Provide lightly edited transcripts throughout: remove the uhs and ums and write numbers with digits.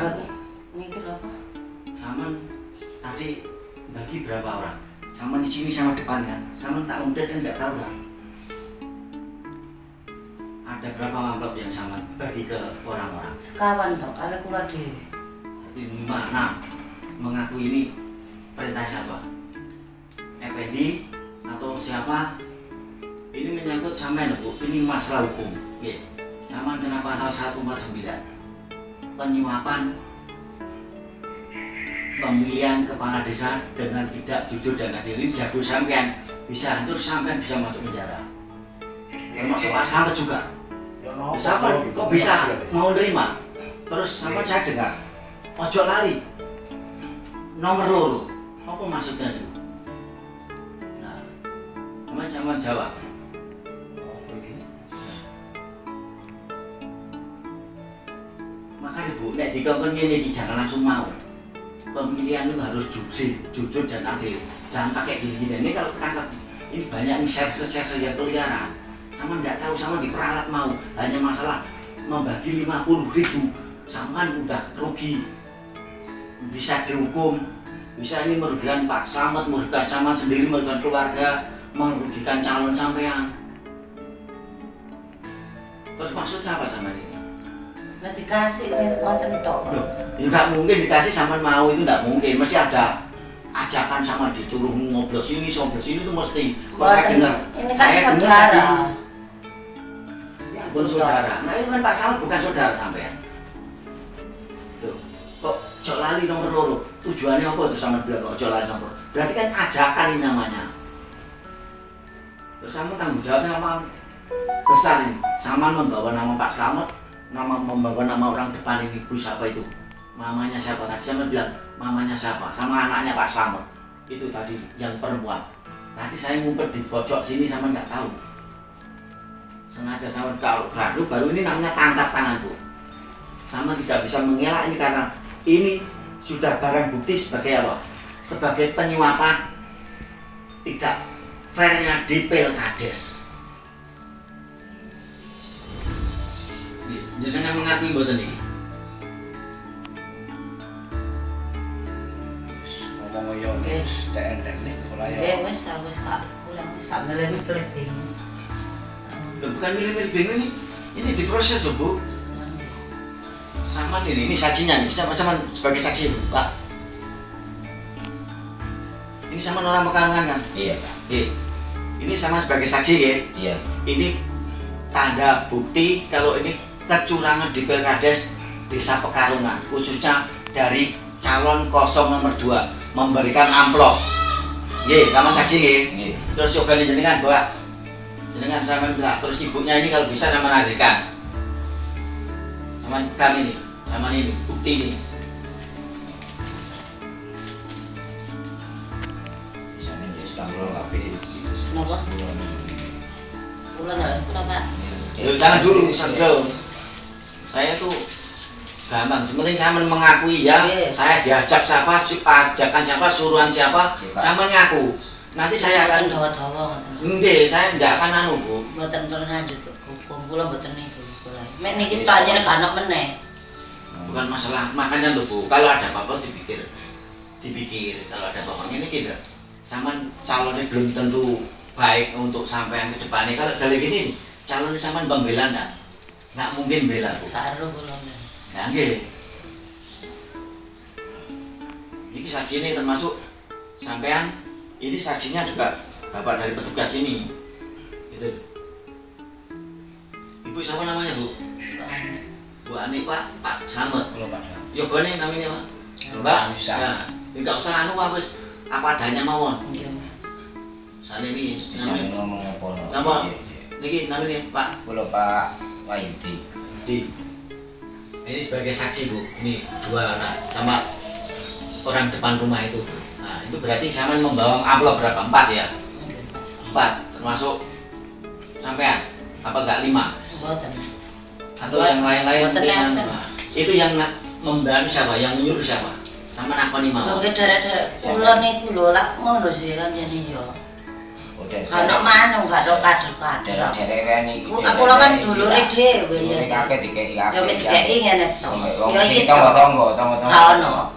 aku mikir apa? Saman tadi bagi berapa orang? Saman di sini sama depannya. Saman tak udah kan nggak tahu kan? Ada berapa amplop yang Saman bagi ke orang-orang? Sekawan dong, ala kula dhewe. Jadi mana mengaku ini perintah siapa? Effendi atau siapa? Ini menyangkut sampean Bu, ini masalah hukum. Nggih. Saman kena pasal 149. Penyuapan pemilihan kepala desa dengan tidak jujur dan adil. Ini jago sampean, bisa hancur, sampean bisa masuk penjara. Termasuk Pak Slamet juga. Sampean kok bisa mau nerima? Terus sampean saya dengar, ojo lali. Nomor loro, apa maksudnya itu? Nah, sama jawab. Makanya Bu, nek dikongkon ngene iki jangan langsung mau. Pemilihan itu harus jujur dan adil. Jangan pakai gini-gini. Ini kalau ketangkap, ini banyak nih share yang keliaran. Sama nggak tahu, sama diperalat mau. Hanya masalah membagi 50.000, sama udah rugi. Bisa dihukum, bisa ini merugikan Pak Slamet, merugikan sama sendiri, merugikan keluarga, merugikan calon sampean. Terus maksudnya apa sama ini? Nek dikasih ngoten tok. Loh, ya nggak mungkin dikasih sama mau, itu nggak mungkin. Mesti ada ajakan sama disuruh ngobrol sini itu mesti. Kok saya dengar? Ini kan saudara. Ya pun saudara. Nah itu kan Pak Slamet bukan saudara sampean. Loh, kok jok lali nomor loro? Tujuannya apa tuh sama bilang kok jok lali nomor? Berarti kan ajakan ini namanya. Terus sama tanggung jawabnya apa? Besar ini. Sama membawa nama Pak Slamet, membawa nama orang depan ini, ibu siapa itu? Mamanya siapa? Tadi saya bilang mamanya siapa? Sama anaknya Pak Slamet. Itu tadi yang perempuan. Tadi saya ngumpet di pojok sini sama nggak tahu. Sengaja sama kalau gaduh baru ini namanya tangkap tangan Bu. Sama tidak bisa mengelak ini karena ini sudah barang bukti sebagai apa? Sebagai penyuapan tidak fairnya di Pilkades. Jenengan mengakui mboten iki? Ngomong yo wis tek-tek nek kula yo. Wis Kak, kula wis gak milih-milih bingung. Loh, bukan milih-milih bingung ini diproses loh Bu. Sama ini saksinya nih, sama sebagai saksi Pak. Ini sama orang Pekalongan kan? Iya Pak. Ini sama sebagai saksi ya? Iya. Ini tanda bukti kalau ini kecurangan di Pilkades Desa Pekalongan, khususnya dari calon kosong nomor 2 memberikan amplop. Sama saksi nggih. Terus coba jenengan bawa. Jenengan sama minta, terus ibunya ini kalau bisa sama narikan. Sama kami nih, sama ini bukti ini. Bisa nih Istanbul tapi Kenapa? Kula Pak. Jangan dulu, sebelum saya tuh gampang, sementing saya mengakui ya, saya diajak siapa, ajakan siapa, suruhan siapa, sama ngaku. Nanti saya akan dawa-dawa ngoten. Nggih, saya ndak akan anu Bu. Mboten turun lanjut hukum kula mboten niku kula. Mek niki tok ajene gak ono meneh. Bukan masalah makanya lho Bu, kalau ada apa-apa dipikir. Kalau ada apa-apa ini gitu. Sama calonnya belum tentu baik untuk sampean ke depannya. Kalau kali gini calonnya sampean membela nggak mungkin bela Bu. Karo kula. Ya nggih. Ini saksi ini termasuk sampean, ini saksinya juga bapak dari petugas ini. Gitu. Ibu siapa namanya Bu? Bu Ani Pak Slamet. kalau Pak. Yogone namanya Pak. Mbak. Ya, enggak usah anu wis apa adanya mawon. Sane iki Bisa ngomong apa? Napa? Niki namanya Pak. Kula Pak Wahyudi. Ini sebagai saksi Bu, ini 2 anak sama orang depan rumah itu. Nah itu berarti sama membawa amplop berapa? 4 ya? 4 termasuk sampean? Apa enggak 5? Mboten. Atau yang lain-lain? Mboten. Itu yang membantu siapa? Yang menyuruh siapa? Sama nakoni mau? Lho nggih derek-derek kula niku lho lak ngono sih kan jane yo. Ono manung gak ono kader-kader. Derek-derekan iki. Aku lho kan dulure dhewe ya. Kabeh dikeki kabeh. Ya dikeki ngene to. Ya iki tonggo-tonggo. Gak ono.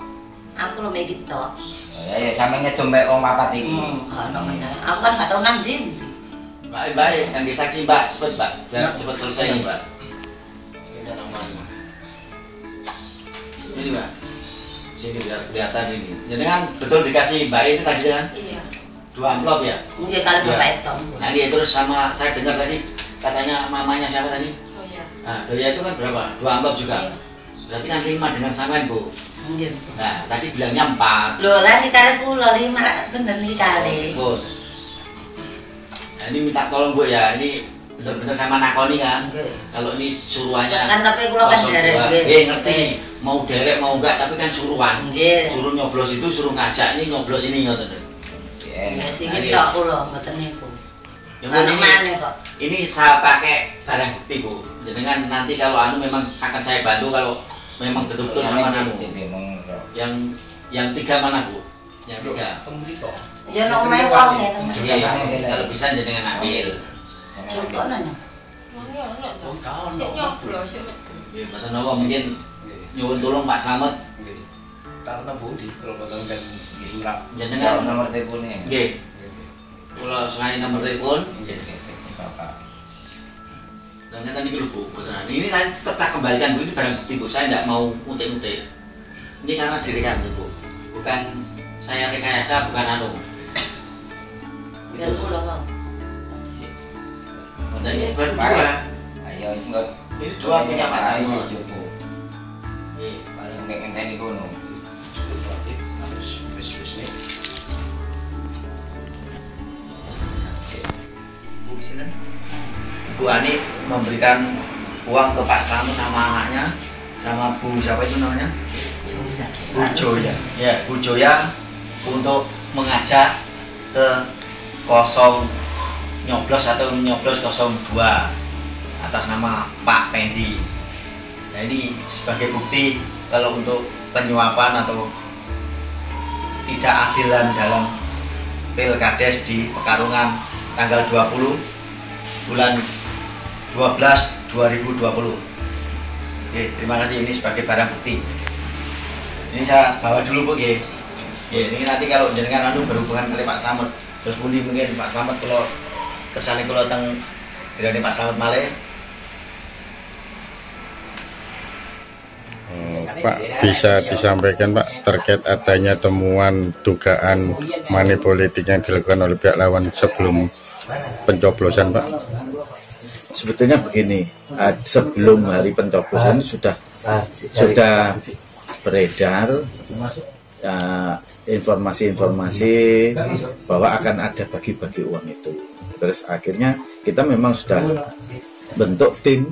Aku lho mek iki to. Ya sampe nyedo mek wong papat iki. Gak ono meneh. Aku kan gak tau nang ndi. Baik, yang disaksi Mbak, cepet Mbak, biar cepet selesai nih Mbak. Ini Mbak, sini biar kelihatan ini. Jadi kan betul dikasih Mbak itu tadi kan? Iya. 2 amplop ya? Mungkin kalau Bapak itu. Nah iya, terus sama saya dengar tadi katanya mamanya siapa tadi? Oh iya. Nah Doya itu kan berapa? 2 amplop juga? Berarti kan 5 dengan sampean Bu? Mungkin. Nah tadi bilangnya 4. Loh lah dikali kula 5 bener dikali. Oh. Nah ini minta tolong Bu ya, ini bener-bener sama nakoni kan? Kalau ini suruhannya Kan tapi kula kan derek. Ngerti, mau derek mau enggak tapi kan suruhan. Suruh nyoblos itu suruh ngajak ini nyoblos ini ngoten. Ya sih kita kula mboten niku. Ana maneh kok. Ini saya pakai barang bukti Bu. Jenengan nanti kalau anu memang akan saya bantu kalau memang betul-betul sama anu. Yang 3 mana Bu? Yang 3. Pemberito. Ya nek omahe wong ya teman. Kalau bisa jenengan ambil. Coba nanya. Oh, kaon nyoblos. Nggih, mboten napa mungkin nyuwun tolong Pak Slamet. Nggih. Tarna budi kalau boten kan nggih Jenengan nomor telepone. nggih. Kula sengani nomor telepon. Nggih, Bapak. Dan tadi dulu Bu, beneran. Ini nanti tetap kembalikan Bu, ini barang bukti Bu. Saya tidak mau utik-utik. Ini karena direkam Bu. Bukan saya rekayasa, bukan anu. Ya kula Pak. Ini berdua. Ayo cepet. Ini 2 punya Pak Slamet. Cukup. Nggih. Paling nek ngenteni kono. Bu Ani memberikan uang ke Pak Slamet sama anaknya, sama Bu siapa itu namanya? Bu Joya. Ya, Bu Joya untuk mengajak ke nyoblos atau nyoblos 02 atas nama Pak Pendi. Nah ini sebagai bukti kalau untuk penyuapan atau tidak adilan dalam Pilkades di Pekalongan tanggal 20 bulan 12 2020. Oke, terima kasih, ini sebagai barang bukti. Ini saya bawa dulu Bu. Ini nanti kalau jenengan anu berhubungan kali Pak Slamet, terus pundi mungkin Pak Slamet kalau kersane kula teng grene Pak Slamet malih. Pak, bisa disampaikan Pak terkait adanya temuan dugaan money politik yang dilakukan oleh pihak lawan sebelum pencoblosan Pak? Sebetulnya begini, sebelum hari pencoblosan sudah beredar informasi-informasi bahwa akan ada bagi-bagi uang itu. Terus akhirnya kita memang sudah bentuk tim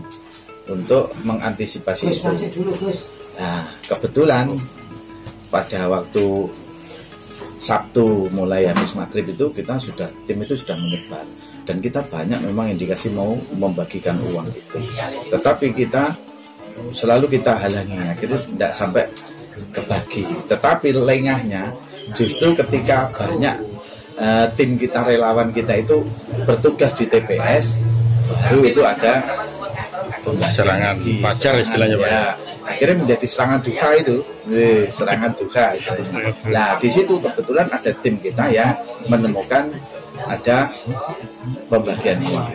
untuk mengantisipasi itu. Nah, kebetulan pada waktu Sabtu mulai habis maghrib itu tim itu sudah menyebar dan kita banyak memang indikasi mau membagikan uang itu. Tetapi kita selalu halangi, akhirnya tidak sampai kebagi. Tetapi lengahnya justru ketika banyak tim kita, relawan kita itu bertugas di TPS, baru itu ada serangan pacar istilahnya Pak ya. Akhirnya menjadi serangan duka itu, serangan duka. Nah di situ kebetulan ada tim kita ya menemukan ada pembagian uang.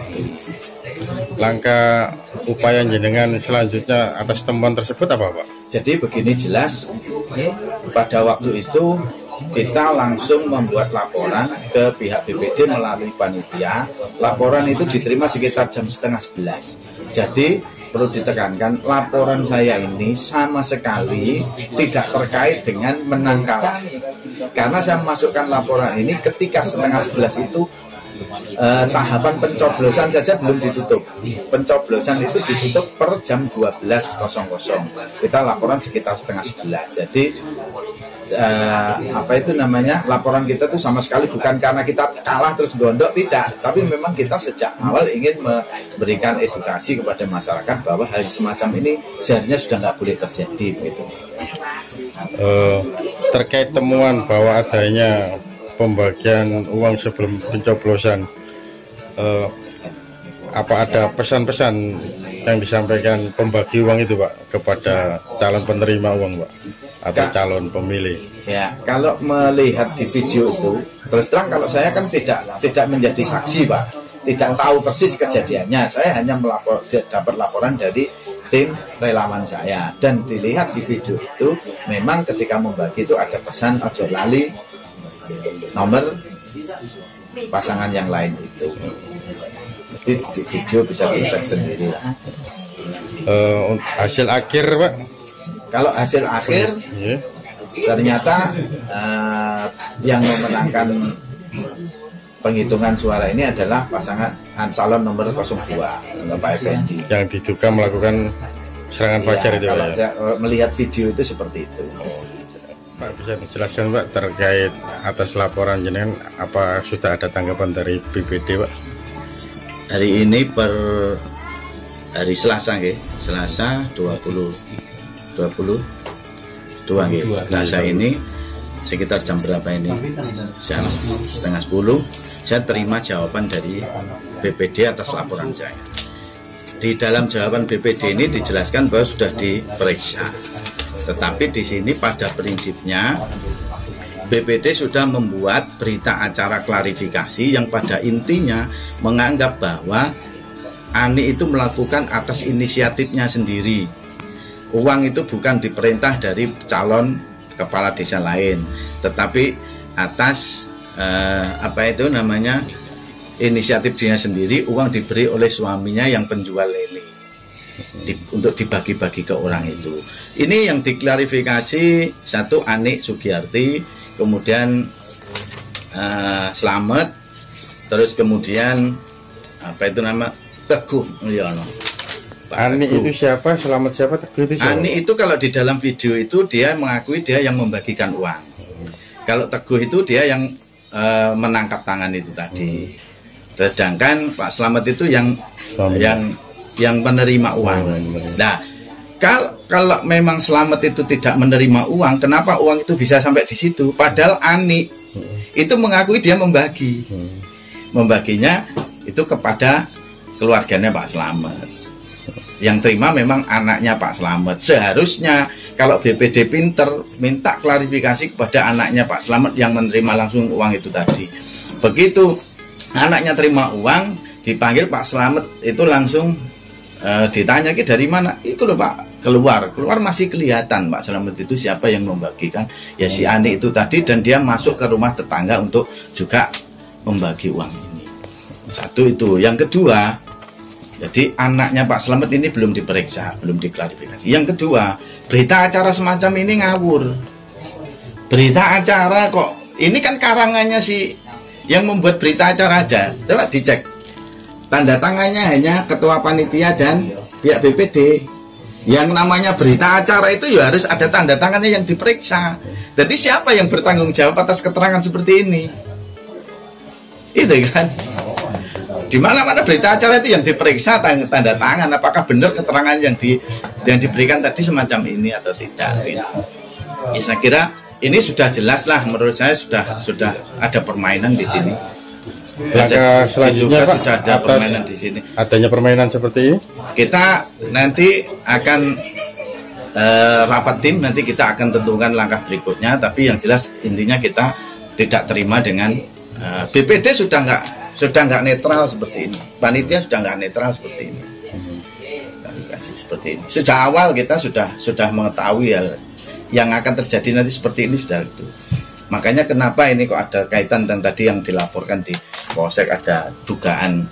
Langkah upaya jenengan selanjutnya atas temuan tersebut apa Pak? Jadi begini, jelas pada waktu itu kita langsung membuat laporan ke pihak BPD melalui panitia. Laporan itu diterima sekitar jam 10:30. Jadi perlu ditekankan, laporan saya ini sama sekali tidak terkait dengan menang kalah. Karena saya masukkan laporan ini ketika 10:30 itu tahapan pencoblosan saja belum ditutup. Pencoblosan itu ditutup per jam 12.00. Kita laporan sekitar 10:30. Jadi laporan kita tuh sama sekali bukan karena kita kalah terus gondok, tidak, tapi memang kita sejak awal ingin memberikan edukasi kepada masyarakat bahwa hal semacam ini seharusnya sudah nggak boleh terjadi begitu. Terkait temuan bahwa adanya pembagian uang sebelum pencoblosan, apa ada pesan-pesan yang disampaikan pembagi uang itu Pak kepada calon penerima uang Pak atau calon pemilih? Ya, kalau melihat di video itu, terus terang kalau saya kan tidak menjadi saksi Pak, tidak tahu persis kejadiannya. Saya hanya dapat laporan dari tim relawan saya, dan dilihat di video itu memang ketika membagi itu ada pesan ojo lali nomor pasangan yang lain itu. Jadi di video bisa dicek sendiri lah. Hasil akhir Pak? Kalau hasil akhir ternyata yang memenangkan penghitungan suara ini adalah pasangan calon nomor 02 Pak Effendi. Yang diduga melakukan serangan fajar itu kalau ya? Melihat video itu seperti itu. Pak, bisa dijelaskan Pak terkait atas laporan jenengan, apa sudah ada tanggapan dari BPD Pak? Hari ini per hari Selasa nggih, Selasa 22 nggih. Selasa ini sekitar jam berapa ini? Jam 9:30 saya terima jawaban dari BPD atas laporan saya. Di dalam jawaban BPD ini dijelaskan bahwa sudah diperiksa. Tetapi di sini pada prinsipnya BPD sudah membuat berita acara klarifikasi yang pada intinya menganggap bahwa Ani itu melakukan atas inisiatifnya sendiri. Uang itu bukan diperintah dari calon kepala desa lain, tetapi atas inisiatif dia sendiri. Uang diberi oleh suaminya yang penjual lele untuk dibagi-bagi ke orang itu. Ini yang diklarifikasi satu Ani Sugiyarti, kemudian Slamet, terus kemudian Teguh Mulyono. Ani itu siapa? Selamat siapa? Teguh itu siapa? Ani itu kalau di dalam video itu dia mengakui dia yang membagikan uang. Kalau Teguh itu dia yang menangkap tangan itu tadi. Sedangkan Pak Slamet itu yang menerima uang. Nah, kalau memang Slamet itu tidak menerima uang, kenapa uang itu bisa sampai di situ? Padahal Ani itu mengakui dia membagi. Membaginya itu kepada keluarganya Pak Slamet. Yang terima memang anaknya Pak Slamet. Seharusnya kalau BPD pinter minta klarifikasi kepada anaknya Pak Slamet yang menerima langsung uang itu tadi. Begitu anaknya terima uang, dipanggil Pak Slamet itu langsung ditanya dari mana? Itu loh Pak, keluar masih kelihatan Pak Slamet itu siapa yang membagikan. Ya si Ani itu tadi, dan dia masuk ke rumah tetangga untuk juga membagi uang ini. Satu itu. Yang kedua, jadi anaknya Pak Slamet ini belum diperiksa, belum diklarifikasi. Yang kedua, berita acara semacam ini ngawur. Berita acara kok, ini kan karangannya si yang membuat berita acara aja. Coba dicek. Tanda tangannya hanya ketua panitia dan pihak BPD. Yang namanya berita acara itu ya harus ada tanda tangannya yang diperiksa. Jadi siapa yang bertanggung jawab atas keterangan seperti ini? Itu kan. Di mana-mana berita acara itu yang diperiksa tanda tangan, apakah benar keterangan yang diberikan tadi semacam ini atau tidak. Ya, saya kira ini sudah jelas lah, menurut saya sudah ada permainan di sini. Langkah selanjutnya Pak, sudah ada permainan di sini. Adanya permainan seperti ini, kita nanti akan rapat tim, nanti kita akan tentukan langkah berikutnya. Tapi yang jelas intinya kita tidak terima dengan BPD sudah nggak netral seperti ini, panitia sudah nggak netral seperti ini. Klarifikasi seperti ini. Sejak awal kita sudah mengetahui yang akan terjadi nanti seperti ini sudah itu. Makanya kenapa ini kok ada kaitan dan tadi yang dilaporkan di Polsek ada dugaan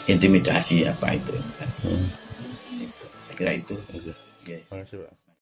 intimidasi apa itu. Itu saya kira itu. Terima kasih Pak.